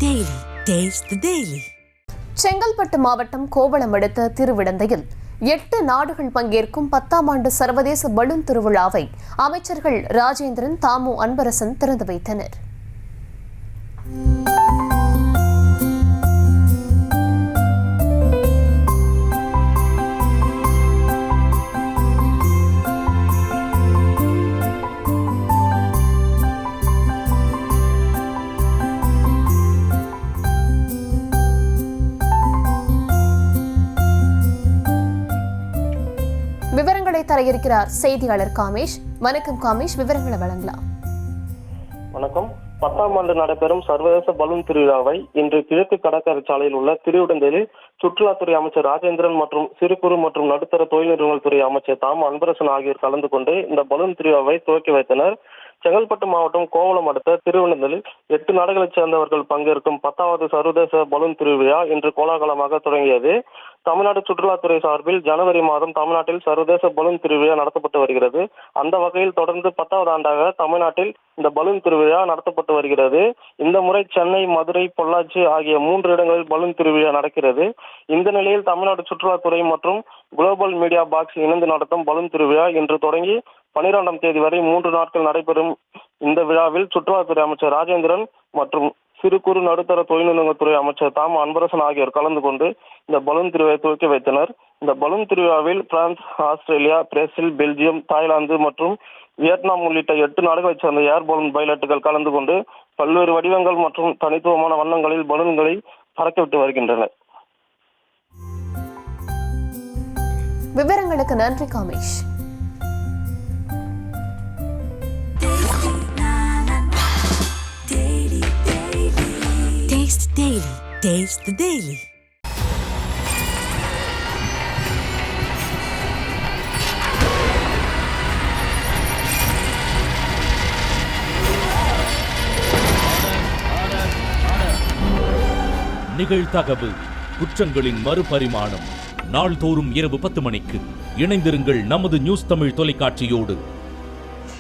Daily. Taste the Daily. Chengalpattu மாவட்டம் கோவளம் அடுத்த திருவிடந்தையில் 8 நாடுகள் பங்கேற்கும் 10ஆம் ஆண்டு சர்வதேச பலூன் திருவிழாவை அமைச்சர்கள் ராஜேந்திரன், தாமு அன்பரசன் திறந்து வைத்தனர். விவரங்களை தர இருக்கிறார் செய்தியாளர் காமேஷ். வணக்கம் காமேஷ், விவரங்களை வழங்கலாம். வணக்கம். 10ஆம் ஆண்டு நடைபெறும் சர்வதேச பலூன் திருவிழாவை இன்று கிழக்கு கடற்கரை சாலையில் உள்ள திருவிடந்தையில் சுற்றுலாத்துறை அமைச்சர் ராஜேந்திரன் மற்றும் சிறு குறு மற்றும் நடுத்தர தொழில் நிறுவனங்கள் துறை அமைச்சர் தாமு அன்பரசன் ஆகியோர் கலந்து கொண்டு இந்த பலூன் திருவிழாவை துவக்கி வைத்தனர். செங்கல்பட்டு மாவட்டம் கோவளம் அடுத்த திருவிடந்தையில் 8 நாடுகளைச் சேர்ந்தவர்கள் பங்கேற்கும் 10வது சர்வதேச பலூன் திருவிழா இன்று கோலாகலமாக தொடங்கியது. தமிழ்நாடு சுற்றுலாத்துறை சார்பில் ஜனவரி மாதம் தமிழ்நாட்டில் சர்வதேச பலூன் திருவிழா நடத்தப்பட்டு வருகிறது. அந்த வகையில் தொடர்ந்து 10வது ஆண்டாக தமிழ்நாட்டில் இந்த பலூன் திருவிழா நடத்தப்பட்டு வருகிறது. இந்த முறை சென்னை, மதுரை, பொள்ளாச்சி ஆகிய 3 இடங்களில் பலூன் திருவிழா நடக்கிறது. இந்த நிலையில் தமிழ்நாடு சுற்றுலாத்துறை மற்றும் குளோபல் மீடியா பாக்ஸ் இணைந்து நடத்தும் பலூன் திருவிழா இன்று தொடங்கி 12ஆம் தேதி வரை 3 நாட்கள் நடைபெறும். இந்த விழாவில் சுற்றுலாத்துறை அமைச்சர் ராஜேந்திரன் மற்றும் சிறு குறு நடுத்தர தொழில் நிறுவனங்கள் துறை அமைச்சர் தாமு அன்பரசன் ஆகியோர் கலந்து கொண்டு இந்த பலூன் திருவிழாவை துவக்கி வைத்தனர். இந்த பலூன் திருவிழாவில் France, Australia, Brazil, Belgium, Thailand மற்றும் வியட்நாம் உள்ளிட்ட 8 நாடுகளைச் சேர்ந்த ஏர் பலூன் பைலட்டுகள் கலந்து கொண்டு பல்வேறு வடிவங்கள் மற்றும் தனித்துவமான வண்ணங்களில் பலூன்களை பறக்கவிட்டு வருகின்றனர். விவரங்களுக்கு நன்றி Kamesh. Taste the Daily. Taste the Daily. நிகழ்தகவு குற்றங்களின் மறுபரிமாணம். நாள்தோறும் இரவு 10 மணிக்கு இணைந்திருங்கள் நமது நியூஸ் தமிழ் தொலைக்காட்சியோடு.